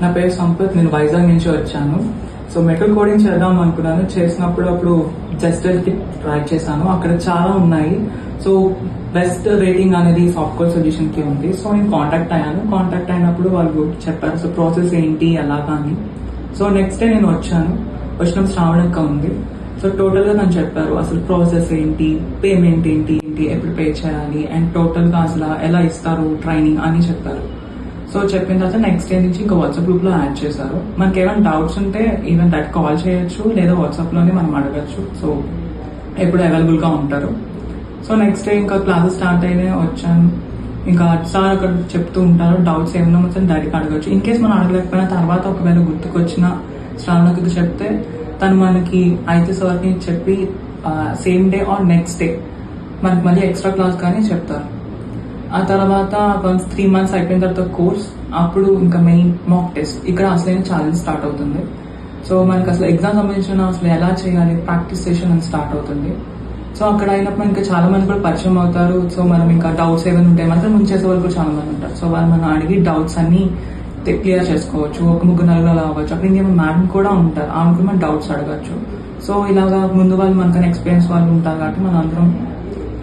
నా పేరు సంపత్, నేను వైజాగ్ నుంచి వచ్చాను. సో మెటల్ కోడింగ్ చేద్దాం అనుకున్నాను. చేసినప్పుడు అప్పుడు జస్ట్ కి ట్రై చేశాను. అక్కడ చాలా ఉన్నాయి. సో బెస్ట్ రేటింగ్ అనేది సాఫ్ట్వేర్ సొల్యూషన్ కి ఉంది. సో నేను కాంటాక్ట్ అయ్యాను. కాంటాక్ట్ అయినప్పుడు వాళ్ళు చెప్పారు సో ప్రాసెస్ ఏంటి అలాగా అని. సో నెక్స్ట్ డే నేను వచ్చిన శ్రావణక్క ఉంది. సో టోటల్ గా నన్ను చెప్పారు అసలు ప్రాసెస్ ఏంటి, పేమెంట్ ఏంటి, ఎప్పుడు పే చేయాలి అండ్ టోటల్ గా అసలు ఎలా ఇస్తారు ట్రైనింగ్ అని చెప్పారు. సో చెప్పిన తర్వాత నెక్స్ట్ డే నుంచి ఇంకా వాట్సాప్ గ్రూప్ లో యాడ్ చేశారు. మనకి ఏమైనా డౌట్స్ ఉంటే ఈవెన్ దట్ కాల్ చేయొచ్చు లేదా వాట్సాప్ లోనే మనం అడగచ్చు. సో ఎప్పుడు అవైలబుల్ గా ఉంటారు. సో నెక్స్ట్ డే ఇంకా క్లాసెస్ స్టార్ట్ అయినా వచ్చాను. ఇంకా సార్ అక్కడ చెప్తూ ఉంటారు, డౌట్స్ ఏమైనా మొత్తం డైరెక్ట్ అడగచ్చు. ఇన్ కేస్ మనం అడగలేకపోయినా తర్వాత ఒకవేళ గుర్తుకొచ్చిన శ్రావణకి చెప్తే తను మనకి అయితే సార్కి చెప్పి same day or next day మనకి మళ్ళీ ఎక్స్ట్రా క్లాస్ కానీ చెప్తారు. ఆ తర్వాత 3 months అయిపోయిన తర్వాత కోర్స్, అప్పుడు ఇంకా మెయిన్ మాక్ టెస్ట్. ఇక్కడ అసలైన ఛాలెంజ్ స్టార్ట్ అవుతుంది. సో మనకి అసలు ఎగ్జామ్ సంబంధించిన అసలు ఎలా చేయాలి ప్రాక్టీస్ సెషన్ అని స్టార్ట్ అవుతుంది. సో అక్కడ అయినప్పుడు ఇంకా చాలా మంది కూడా పరిచయం అవుతారు. సో మనం ఇంకా డౌట్స్ ఏమైనా ఉంటాయి, మనకి ముందు చేసే వాళ్ళు కూడా చాలా మంది ఉంటారు. సో వాళ్ళు మనం అడిగి డౌట్స్ అన్ని క్లియర్ చేసుకోవచ్చు. ఒక 3-4 అలా అవ్వచ్చు. అప్పుడు ఇంకేమో మేడం కూడా ఉంటారు, ఆమె కూడా మనం డౌట్స్ అడగచ్చు. సో ఇలాగా ముందు వాళ్ళు మనకన్నా ఎక్స్పీరియన్స్ వాళ్ళు ఉంటారు కాబట్టి మనం అందరం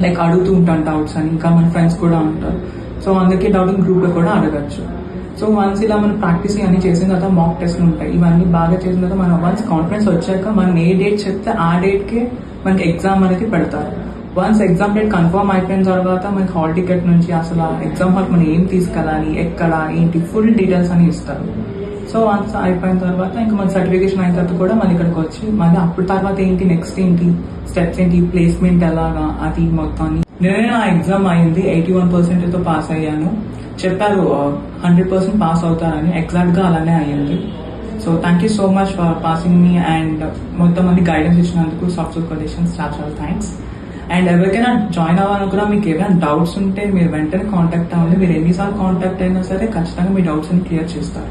లైక్ అడుగుతూ ఉంటాం డౌట్స్ అని. ఇంకా మన ఫ్రెండ్స్ కూడా ఉంటారు. సో అందరికీ డౌట్ గ్రూప్ లో కూడా అడగచ్చు. సో వన్స్ ఇలా మనం ప్రాక్టీస్ అన్ని చేసిన తర్వాత మాక్ టెస్ట్లు ఉంటాయి. ఇవన్నీ బాగా చేసిన తర్వాత మనం వన్స్ కాన్ఫిడెన్స్ వచ్చాక మనం ఏ డేట్ చెప్తే ఆ డేట్ కి మనకి ఎగ్జామ్ అనేది పెడతారు. వన్స్ ఎగ్జామ్ డేట్ కన్ఫర్మ్ అయిపోయిన తర్వాత మనకి హాల్ టికెట్ నుంచి అసలు ఎగ్జామ్ హాల్ మనం ఏం తీసుకెళ్ళాలి, ఎక్కడ, ఏంటి, ఫుల్ డీటెయిల్స్ అని ఇస్తారు. సో వన్స్ అయిపోయిన తర్వాత ఇంకా మన సర్టిఫికేషన్ అయిన తర్వాత కూడా మళ్ళీ ఇక్కడికి వచ్చి మళ్ళీ అప్పుడు తర్వాత ఏంటి, నెక్స్ట్ ఏంటి, స్టెప్స్ ఏంటి, ప్లేస్మెంట్ ఎలాగా, అది మొత్తాన్ని. నేనే నా ఎగ్జామ్ అయింది, 81% తో పాస్ అయ్యాను. చెప్పారు 100% పాస్ అవుతారని, ఎగ్జాక్ట్ గా అలానే అయ్యింది. So thank you so much for passing me and మొత్తం మంది గైడెన్స్ ఇచ్చినందుకు సాఫ్ట్వేర్ కొటేషన్స్ చాలా థ్యాంక్స్. అండ్ ఎవరికైనా జాయిన్ అవ్వాలనుకున్నా మీకు ఏమైనా డౌట్స్ ఉంటే మీరు వెంటనే కాంటాక్ట్ అవ్వండి. మీరు ఎన్నిసార్లు కాంటాక్ట్ అయినా సరే ఖచ్చితంగా మీ డౌట్స్ ని క్లియర్ చేస్తారు.